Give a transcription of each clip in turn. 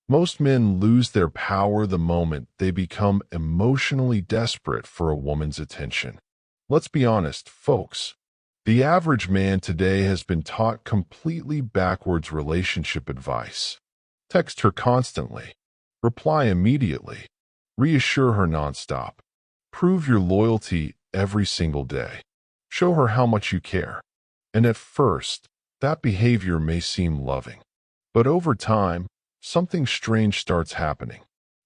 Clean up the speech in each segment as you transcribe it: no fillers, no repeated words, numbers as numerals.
Most men lose their power the moment they become emotionally desperate for a woman's attention. Let's be honest, folks. The average man today has been taught completely backwards relationship advice. Text her constantly. Reply immediately. Reassure her nonstop. Prove your loyalty every single day. Show her how much you care. And at first, that behavior may seem loving. But over time, something strange starts happening.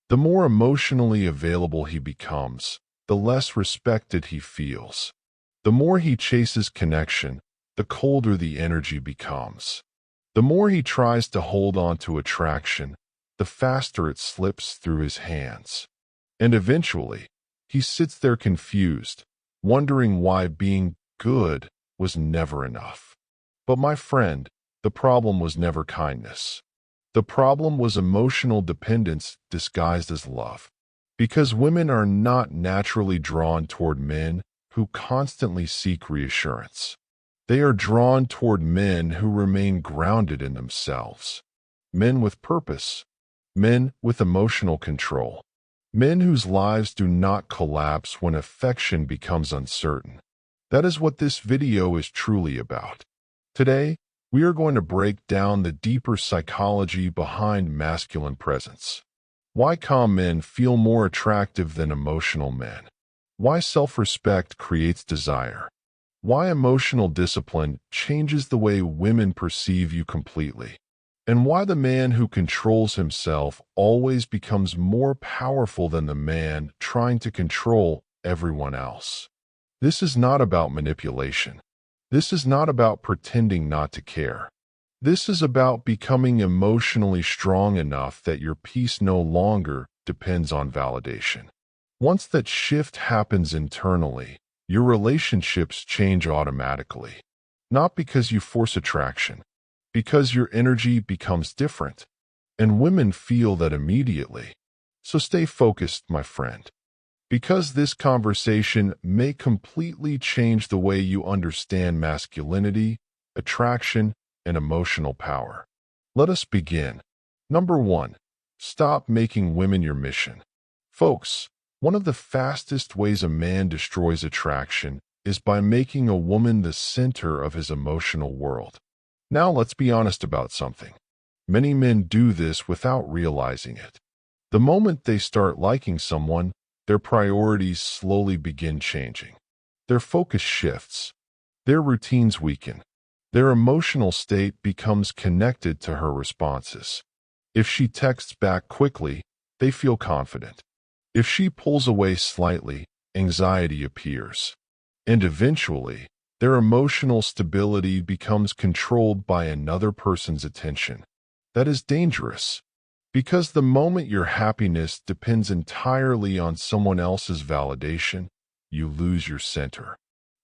The more emotionally available he becomes, the less respected he feels. The more he chases connection, the colder the energy becomes. The more he tries to hold on to attraction, the faster it slips through his hands. And eventually, he sits there confused, wondering why being good was never enough. But my friend, the problem was never kindness. The problem was emotional dependence disguised as love. Because women are not naturally drawn toward men who constantly seek reassurance. They are drawn toward men who remain grounded in themselves. Men with purpose. Men with emotional control. Men whose lives do not collapse when affection becomes uncertain. That is what this video is truly about. Today, we are going to break down the deeper psychology behind masculine presence. Why calm men feel more attractive than emotional men. Why self-respect creates desire. Why emotional discipline changes the way women perceive you completely. And why the man who controls himself always becomes more powerful than the man trying to control everyone else. This is not about manipulation. This is not about pretending not to care. This is about becoming emotionally strong enough that your peace no longer depends on validation. Once that shift happens internally, your relationships change automatically. Not because you force attraction, because your energy becomes different. And women feel that immediately. So stay focused, my friend. Because this conversation may completely change the way you understand masculinity, attraction, and emotional power. Let us begin. Number 1. Stop making women your mission. Folks, one of the fastest ways a man destroys attraction is by making a woman the center of his emotional world. Now let's be honest about something. Many men do this without realizing it. The moment they start liking someone, their priorities slowly begin changing. Their focus shifts. Their routines weaken. Their emotional state becomes connected to her responses. If she texts back quickly, they feel confident. If she pulls away slightly, anxiety appears. And eventually, their emotional stability becomes controlled by another person's attention. That is dangerous. Because the moment your happiness depends entirely on someone else's validation, you lose your center.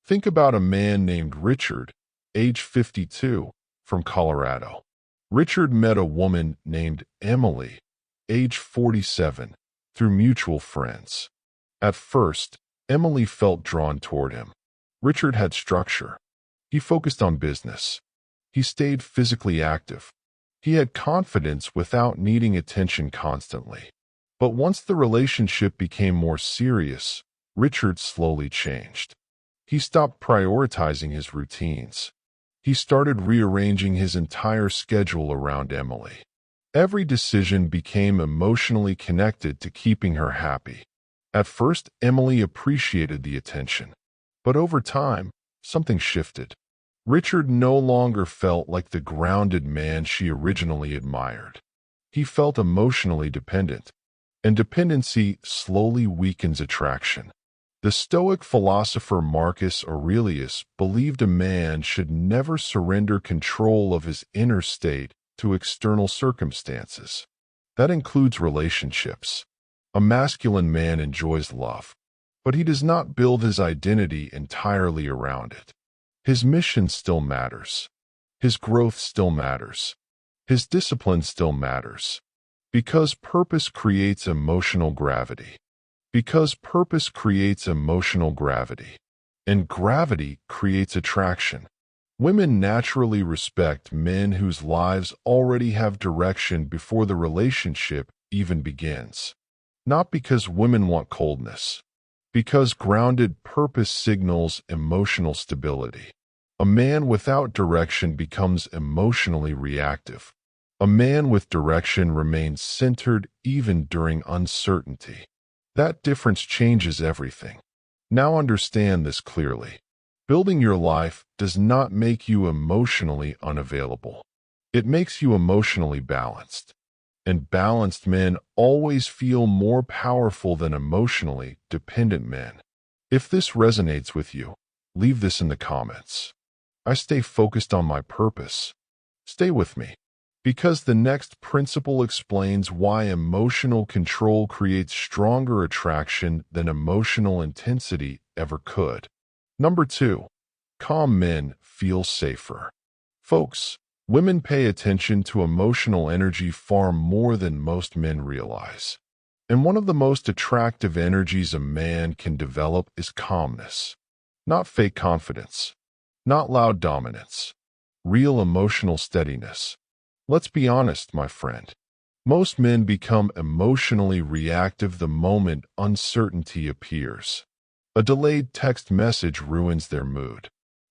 Think about a man named Richard, age 52, from Colorado. Richard met a woman named Emily, age 47, through mutual friends. At first, Emily felt drawn toward him. Richard had structure. He focused on business. He stayed physically active. He had confidence without needing attention constantly. But once the relationship became more serious, Richard slowly changed. He stopped prioritizing his routines. He started rearranging his entire schedule around Emily. Every decision became emotionally connected to keeping her happy. At first, Emily appreciated the attention. But over time, something shifted. Richard no longer felt like the grounded man she originally admired. He felt emotionally dependent, and dependency slowly weakens attraction. The Stoic philosopher Marcus Aurelius believed a man should never surrender control of his inner state to external circumstances. That includes relationships. A masculine man enjoys love, but he does not build his identity entirely around it. His mission still matters. His growth still matters. His discipline still matters. Because purpose creates emotional gravity. Because purpose creates emotional gravity. And gravity creates attraction. Women naturally respect men whose lives already have direction before the relationship even begins. Not because women want coldness, because grounded purpose signals emotional stability. A man without direction becomes emotionally reactive. A man with direction remains centered even during uncertainty. That difference changes everything. Now understand this clearly. Building your life does not make you emotionally unavailable. It makes you emotionally balanced. And balanced men always feel more powerful than emotionally dependent men. If this resonates with you, leave this in the comments. I stay focused on my purpose. Stay with me, because the next principle explains why emotional control creates stronger attraction than emotional intensity ever could. Number 2. Calm men feel safer. Folks, women pay attention to emotional energy far more than most men realize. And one of the most attractive energies a man can develop is calmness. Not fake confidence. Not loud dominance. Real emotional steadiness. Let's be honest, my friend. Most men become emotionally reactive the moment uncertainty appears. A delayed text message ruins their mood.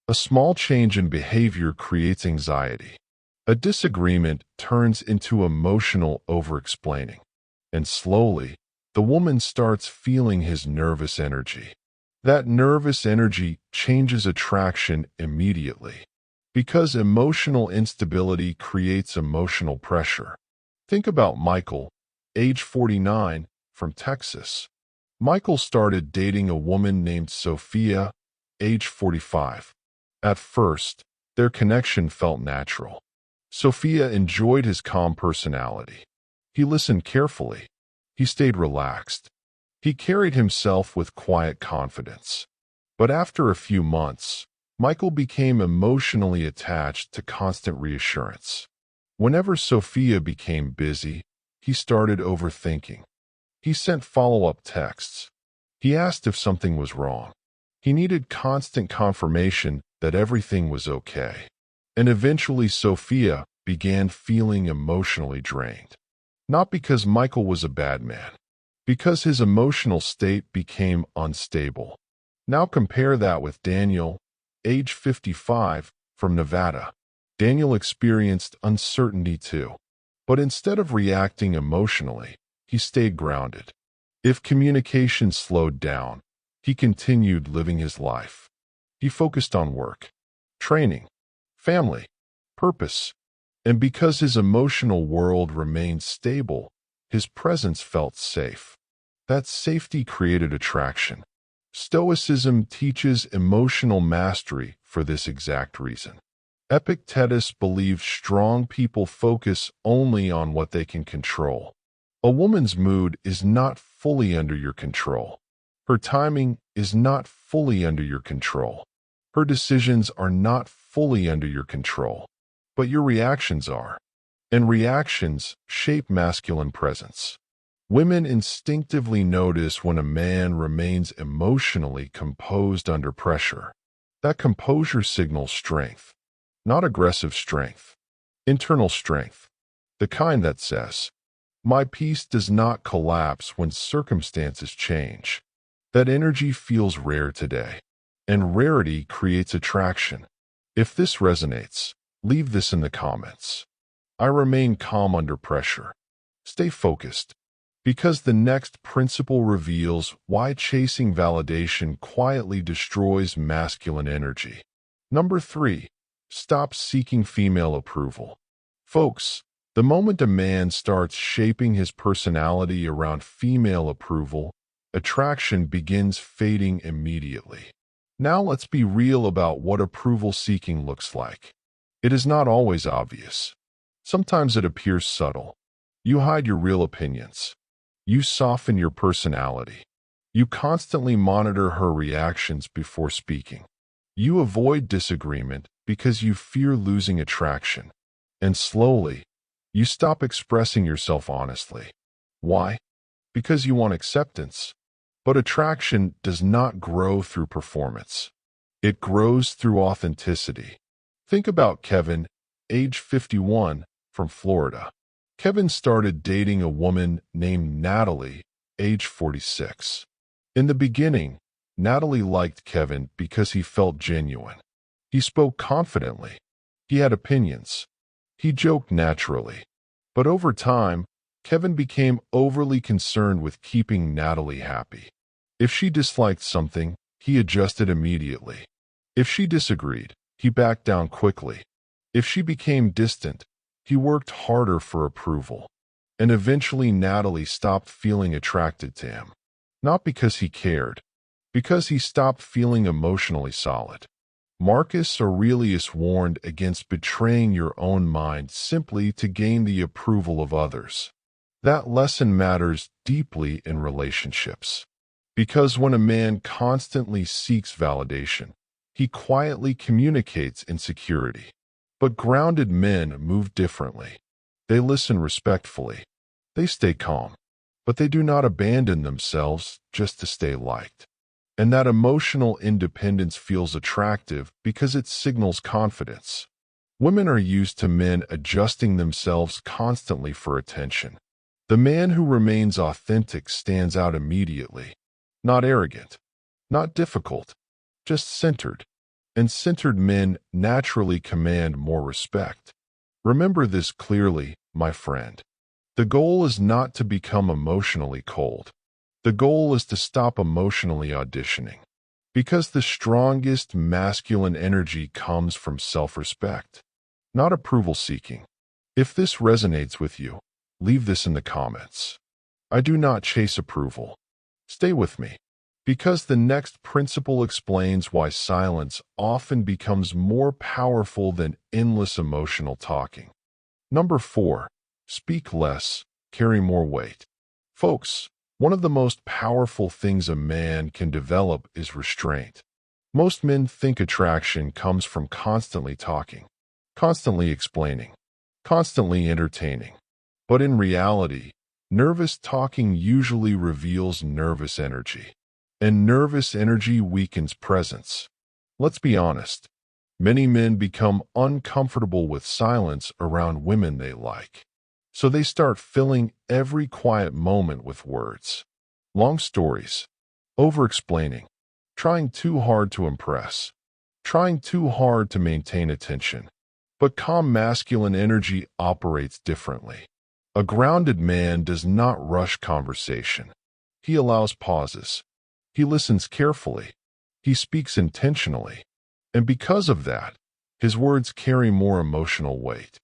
A small change in behavior creates anxiety. A disagreement turns into emotional over-explaining. And slowly, the woman starts feeling his nervous energy. That nervous energy changes attraction immediately. Because emotional instability creates emotional pressure. Think about Michael, age 49, from Texas. Michael started dating a woman named Sophia, age 45. At first, their connection felt natural. Sophia enjoyed his calm personality. He listened carefully. He stayed relaxed. He carried himself with quiet confidence. But after a few months, Michael became emotionally attached to constant reassurance. Whenever Sophia became busy, he started overthinking. He sent follow-up texts. He asked if something was wrong. He needed constant confirmation that everything was okay. And eventually Sophia began feeling emotionally drained. Not because Michael was a bad man, because his emotional state became unstable. Now compare that with Daniel, age 55, from Nevada. Daniel experienced uncertainty too. But instead of reacting emotionally, he stayed grounded. If communication slowed down, he continued living his life. He focused on work, training, family, purpose. And because his emotional world remained stable, his presence felt safe. That safety created attraction. Stoicism teaches emotional mastery for this exact reason. Epictetus believed strong people focus only on what they can control. A woman's mood is not fully under your control. Her timing is not fully under your control. Her decisions are not fully under your control. But your reactions are. And reactions shape masculine presence. Women instinctively notice when a man remains emotionally composed under pressure. That composure signals strength, not aggressive strength. Internal strength, the kind that says, "My peace does not collapse when circumstances change." That energy feels rare today, and rarity creates attraction. If this resonates, leave this in the comments. I remain calm under pressure. Stay focused, because the next principle reveals why chasing validation quietly destroys masculine energy. Number 3. Stop seeking female approval. Folks, the moment a man starts shaping his personality around female approval, attraction begins fading immediately. Now let's be real about what approval seeking looks like. It is not always obvious. Sometimes it appears subtle. You hide your real opinions. You soften your personality. You constantly monitor her reactions before speaking. You avoid disagreement because you fear losing attraction. And slowly, you stop expressing yourself honestly. Why? Because you want acceptance. But attraction does not grow through performance. It grows through authenticity. Think about Kevin, age 51, from Florida. Kevin started dating a woman named Natalie, age 46. In the beginning, Natalie liked Kevin because he felt genuine. He spoke confidently. He had opinions. He joked naturally. But over time, Kevin became overly concerned with keeping Natalie happy. If she disliked something, he adjusted immediately. If she disagreed, he backed down quickly. If she became distant, he worked harder for approval. And eventually Natalie stopped feeling attracted to him. Not because he cared, because he stopped feeling emotionally solid. Marcus Aurelius warned against betraying your own mind simply to gain the approval of others. That lesson matters deeply in relationships. Because when a man constantly seeks validation, he quietly communicates insecurity. But grounded men move differently. They listen respectfully. They stay calm. But they do not abandon themselves just to stay liked. And that emotional independence feels attractive because it signals confidence. Women are used to men adjusting themselves constantly for attention. The man who remains authentic stands out immediately. Not arrogant, not difficult, just centered. And centered men naturally command more respect. Remember this clearly, my friend. The goal is not to become emotionally cold. The goal is to stop emotionally auditioning. Because the strongest masculine energy comes from self-respect, not approval seeking. If this resonates with you, leave this in the comments. I do not chase approval. Stay with me. Because the next principle explains why silence often becomes more powerful than endless emotional talking. Number 4. Speak less, carry more weight. Folks, one of the most powerful things a man can develop is restraint. Most men think attraction comes from constantly talking, constantly explaining, constantly entertaining. But in reality, nervous talking usually reveals nervous energy. And nervous energy weakens presence. Let's be honest. Many men become uncomfortable with silence around women they like. So they start filling every quiet moment with words. Long stories. Over-explaining. Trying too hard to impress. Trying too hard to maintain attention. But calm masculine energy operates differently. A grounded man does not rush conversation. He allows pauses. He listens carefully. He speaks intentionally. And because of that, his words carry more emotional weight.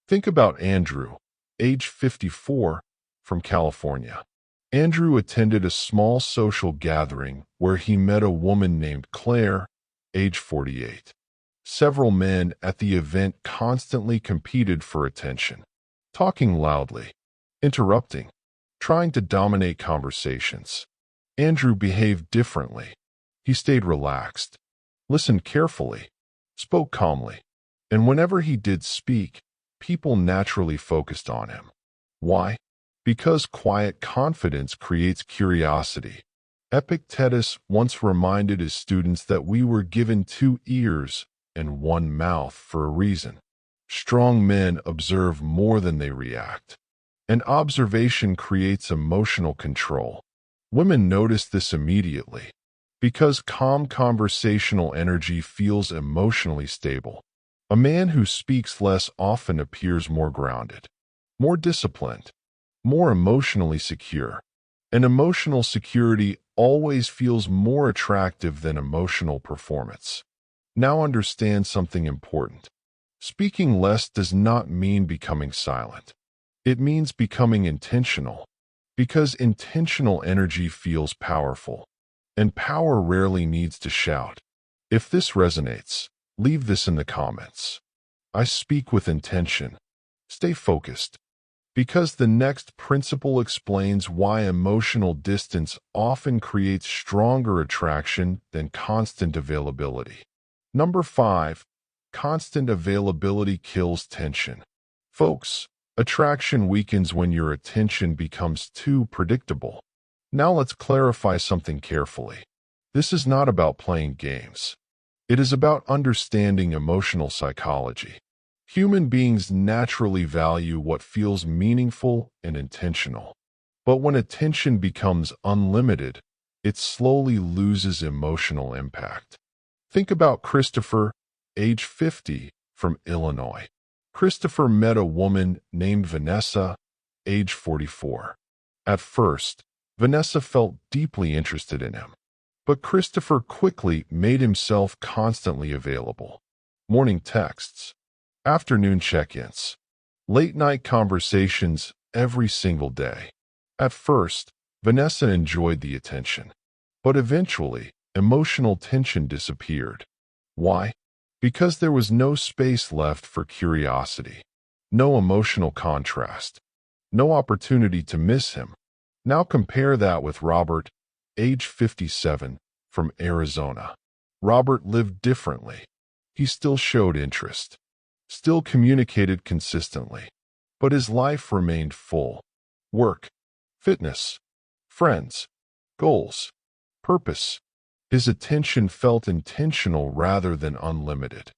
Think about Andrew, age 54, from California. Andrew attended a small social gathering where he met a woman named Claire, age 48. Several men at the event constantly competed for attention, talking loudly, interrupting, trying to dominate conversations. Andrew behaved differently. He stayed relaxed, listened carefully, spoke calmly, and whenever he did speak, people naturally focused on him. Why? Because quiet confidence creates curiosity. Epictetus once reminded his students that we were given 2 ears and 1 mouth for a reason. Strong men observe more than they react. And observation creates emotional control. Women notice this immediately. Because calm conversational energy feels emotionally stable. A man who speaks less often appears more grounded, more disciplined, more emotionally secure. And emotional security always feels more attractive than emotional performance. Now understand something important. Speaking less does not mean becoming silent. It means becoming intentional. Because intentional energy feels powerful. And power rarely needs to shout. If this resonates, leave this in the comments. I speak with intention. Stay focused. Because the next principle explains why emotional distance often creates stronger attraction than constant availability. Number 5. Constant availability kills tension. Folks, attraction weakens when your attention becomes too predictable. Now let's clarify something carefully. This is not about playing games. It is about understanding emotional psychology. Human beings naturally value what feels meaningful and intentional. But when attention becomes unlimited, it slowly loses emotional impact. Think about Christopher, age 50, from Illinois. Christopher met a woman named Vanessa, age 44. At first, Vanessa felt deeply interested in him. But Christopher quickly made himself constantly available. Morning texts, afternoon check-ins, late-night conversations every single day. At first, Vanessa enjoyed the attention. But eventually, emotional tension disappeared. Why? Because there was no space left for curiosity, no emotional contrast, no opportunity to miss him. Now compare that with Robert, age 57, from Arizona. Robert lived differently. He still showed interest, still communicated consistently, but his life remained full. Work, fitness, friends, goals, purpose. His attention felt intentional rather than unlimited.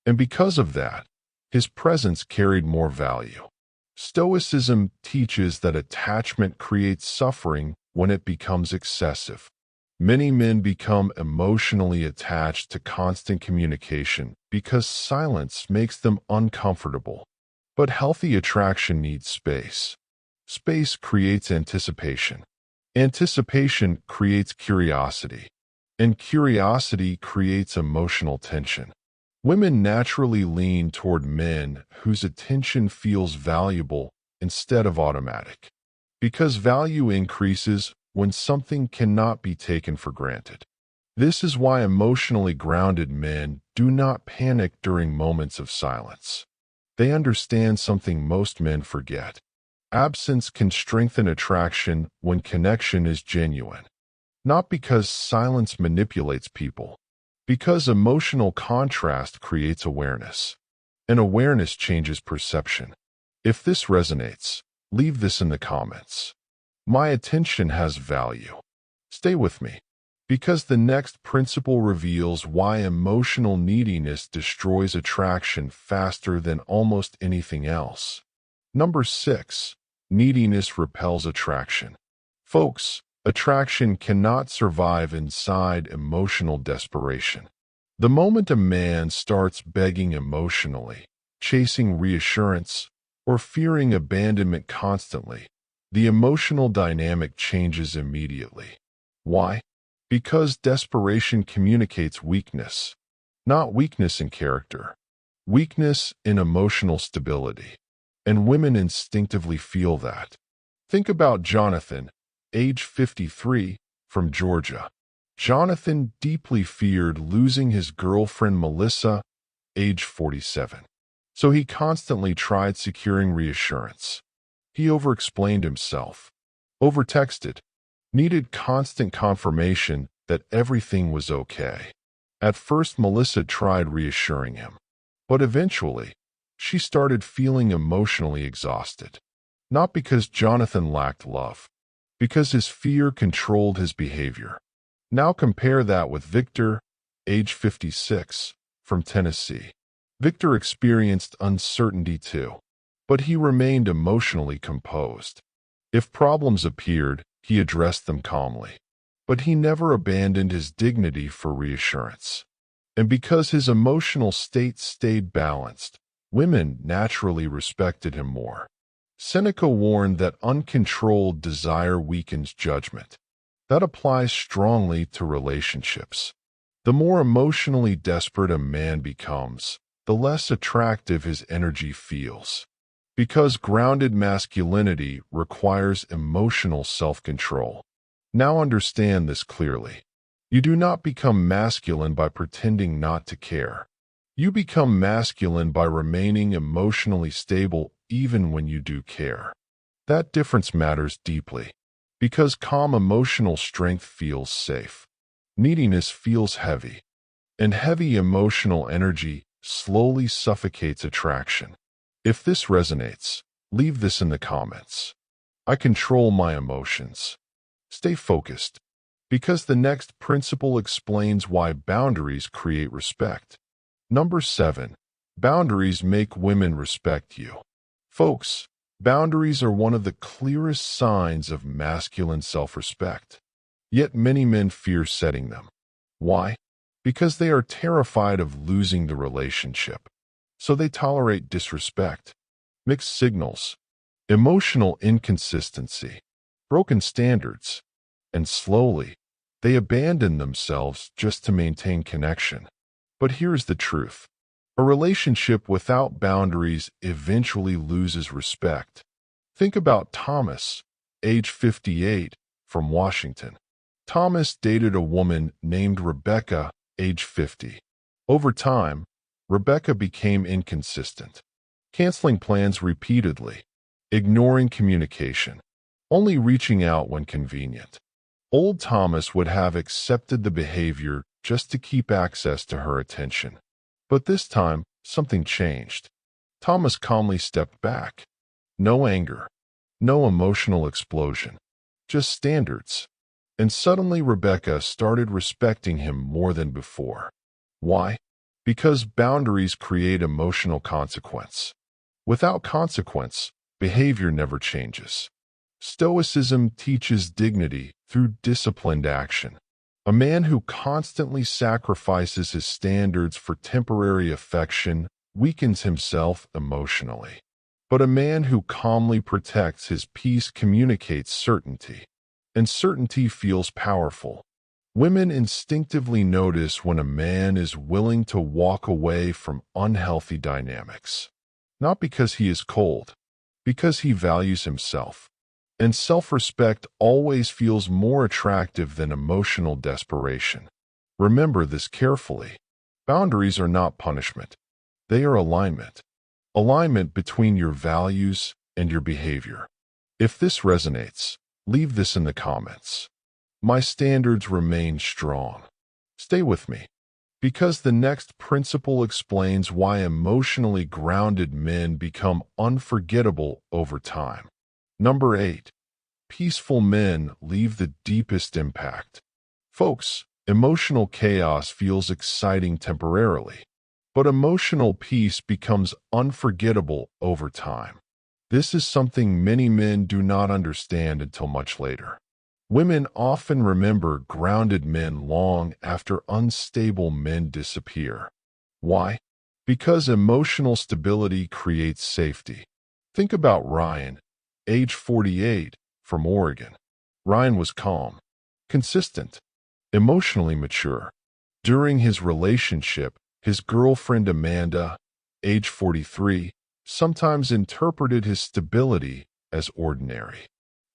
And because of that, his presence carried more value. Stoicism teaches that attachment creates suffering when it becomes excessive. Many men become emotionally attached to constant communication because silence makes them uncomfortable. But healthy attraction needs space. Space creates anticipation. Anticipation creates curiosity. And curiosity creates emotional tension. Women naturally lean toward men whose attention feels valuable instead of automatic. Because value increases when something cannot be taken for granted. This is why emotionally grounded men do not panic during moments of silence. They understand something most men forget. Absence can strengthen attraction when connection is genuine. Not because silence manipulates people, because emotional contrast creates awareness. And awareness changes perception. If this resonates, leave this in the comments. My attention has value. Stay with me, because the next principle reveals why emotional neediness destroys attraction faster than almost anything else. Number 6. Neediness repels attraction. Folks, attraction cannot survive inside emotional desperation. The moment a man starts begging emotionally, chasing reassurance, or fearing abandonment constantly, the emotional dynamic changes immediately. Why? Because desperation communicates weakness. Not weakness in character. Weakness in emotional stability. And women instinctively feel that. Think about Jonathan, age 53, from Georgia. Jonathan deeply feared losing his girlfriend Melissa, age 47. So he constantly tried securing reassurance. He overexplained himself, overtexted, needed constant confirmation that everything was okay. At first, Melissa tried reassuring him, but eventually, she started feeling emotionally exhausted. Not because Jonathan lacked love, because his fear controlled his behavior. Now compare that with Victor, age 56, from Tennessee. Victor experienced uncertainty too, but he remained emotionally composed. If problems appeared, he addressed them calmly. But he never abandoned his dignity for reassurance. And because his emotional state stayed balanced, women naturally respected him more. Seneca warned that uncontrolled desire weakens judgment. That applies strongly to relationships. The more emotionally desperate a man becomes, the less attractive his energy feels. Because grounded masculinity requires emotional self-control. Now understand this clearly. You do not become masculine by pretending not to care. You become masculine by remaining emotionally stable even when you do care. That difference matters deeply. Because calm emotional strength feels safe. Neediness feels heavy. And heavy emotional energy slowly suffocates attraction. If this resonates, leave this in the comments. I control my emotions. Stay focused, Because the next principle explains why boundaries create respect. Number 7. Boundaries make women respect you. Folks, boundaries are one of the clearest signs of masculine self-respect. Yet many men fear setting them. Why? Because they are terrified of losing the relationship. So they tolerate disrespect, mixed signals, emotional inconsistency, broken standards, and slowly, they abandon themselves just to maintain connection. But here's the truth. A relationship without boundaries eventually loses respect. Think about Thomas, age 58, from Washington. Thomas dated a woman named Rebecca, age 50. Over time, Rebecca became inconsistent, canceling plans repeatedly, ignoring communication, only reaching out when convenient. Old Thomas would have accepted the behavior just to keep access to her attention. But this time, something changed. Thomas calmly stepped back. No anger, no emotional explosion, just standards. And suddenly Rebecca started respecting him more than before. Why? Because boundaries create emotional consequence. Without consequence, behavior never changes. Stoicism teaches dignity through disciplined action. A man who constantly sacrifices his standards for temporary affection weakens himself emotionally. But a man who calmly protects his peace communicates certainty. And certainty feels powerful. Women instinctively notice when a man is willing to walk away from unhealthy dynamics. Not because he is cold, because he values himself. And self-respect always feels more attractive than emotional desperation. Remember this carefully. Boundaries are not punishment. They are alignment. Alignment between your values and your behavior. If this resonates, leave this in the comments. My standards remain strong. Stay with me, because the next principle explains why emotionally grounded men become unforgettable over time. Number 8. Peaceful men leave the deepest impact. Folks, emotional chaos feels exciting temporarily, but emotional peace becomes unforgettable over time. This is something many men do not understand until much later. Women often remember grounded men long after unstable men disappear. Why? Because emotional stability creates safety. Think about Ryan, age 48, from Oregon. Ryan was calm, consistent, emotionally mature. During his relationship, his girlfriend Amanda, age 43, sometimes interpreted his stability as ordinary.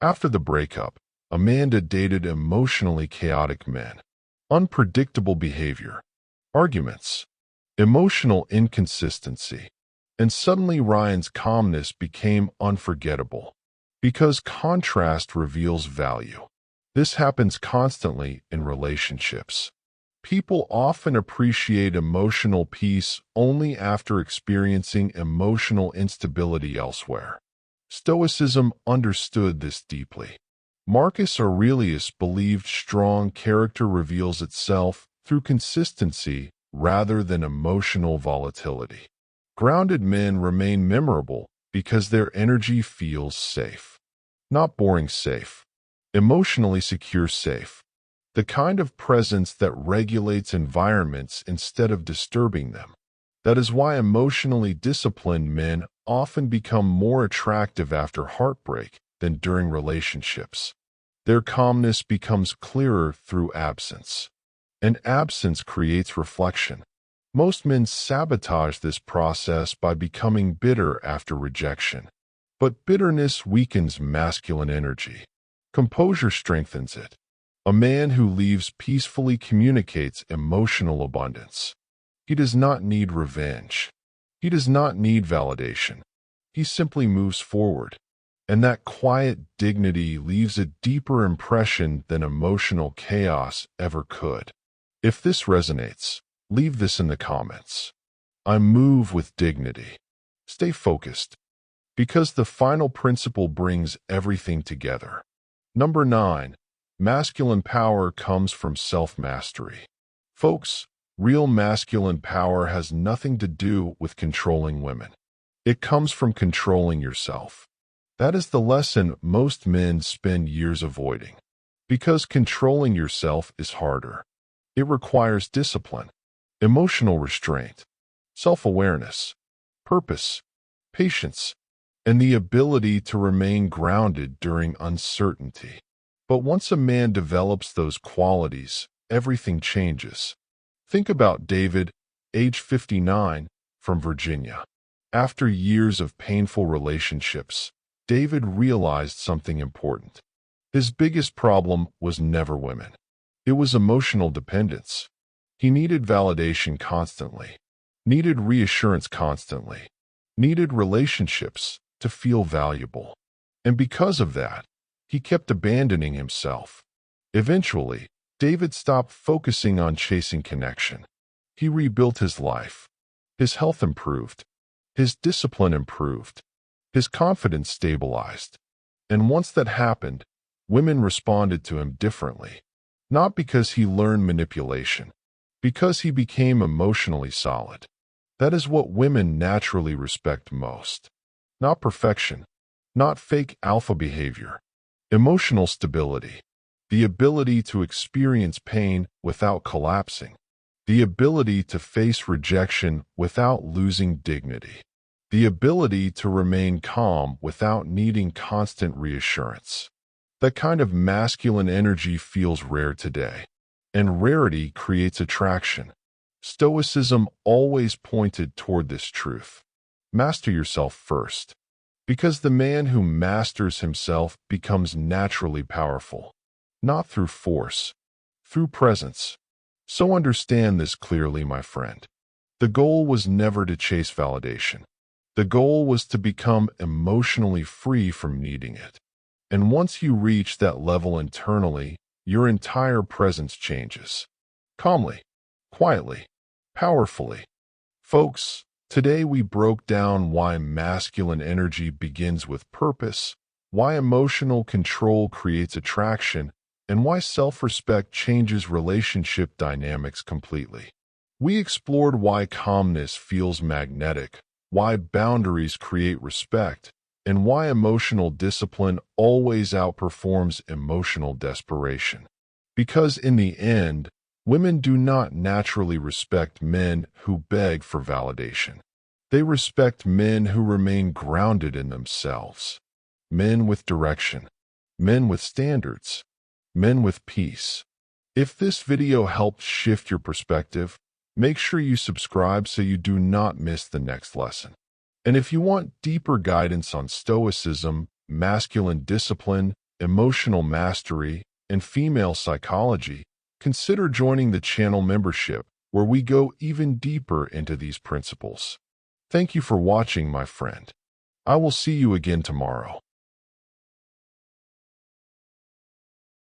After the breakup, Amanda dated emotionally chaotic men. Unpredictable behavior, arguments, emotional inconsistency, and suddenly Ryan's calmness became unforgettable. Because contrast reveals value. This happens constantly in relationships. People often appreciate emotional peace only after experiencing emotional instability elsewhere. Stoicism understood this deeply. Marcus Aurelius believed strong character reveals itself through consistency rather than emotional volatility. Grounded men remain memorable because their energy feels safe. Not boring safe. Emotionally secure safe. The kind of presence that regulates environments instead of disturbing them. That is why emotionally disciplined men often become more attractive after heartbreak than during relationships. Their calmness becomes clearer through absence. And absence creates reflection. Most men sabotage this process by becoming bitter after rejection. But bitterness weakens masculine energy. Composure strengthens it. A man who leaves peacefully communicates emotional abundance. He does not need revenge. He does not need validation. He simply moves forward. And that quiet dignity leaves a deeper impression than emotional chaos ever could. If this resonates, leave this in the comments. I move with dignity. Stay focused, because the final principle brings everything together. Number 9. Masculine power comes from self-mastery. Folks, real masculine power has nothing to do with controlling women. It comes from controlling yourself. That is the lesson most men spend years avoiding. Because controlling yourself is harder. It requires discipline, emotional restraint, self-awareness, purpose, patience, and the ability to remain grounded during uncertainty. But once a man develops those qualities, everything changes. Think about David, age 59, from Virginia. After years of painful relationships, David realized something important. His biggest problem was never women. It was emotional dependence. He needed validation constantly, needed reassurance constantly, needed relationships to feel valuable. And because of that, he kept abandoning himself. Eventually, David stopped focusing on chasing connection. He rebuilt his life. His health improved. His discipline improved. His confidence stabilized. And once that happened, women responded to him differently. Not because he learned manipulation, because he became emotionally solid. That is what women naturally respect most. Not perfection, not fake alpha behavior. Emotional stability, the ability to experience pain without collapsing, the ability to face rejection without losing dignity, the ability to remain calm without needing constant reassurance. That kind of masculine energy feels rare today, and rarity creates attraction. Stoicism always pointed toward this truth. Master yourself first. Because the man who masters himself becomes naturally powerful, not through force, through presence. So understand this clearly, my friend. The goal was never to chase validation. The goal was to become emotionally free from needing it. And once you reach that level internally, your entire presence changes. Calmly, quietly, powerfully. Folks, today we broke down why masculine energy begins with purpose, why emotional control creates attraction, and why self-respect changes relationship dynamics completely. We explored why calmness feels magnetic, why boundaries create respect, and why emotional discipline always outperforms emotional desperation. Because in the end, women do not naturally respect men who beg for validation. They respect men who remain grounded in themselves. Men with direction. Men with standards. Men with peace. If this video helped shift your perspective, make sure you subscribe so you do not miss the next lesson. And if you want deeper guidance on Stoicism, masculine discipline, emotional mastery, and female psychology, consider joining the channel membership, where we go even deeper into these principles. Thank you for watching, my friend. I will see you again tomorrow.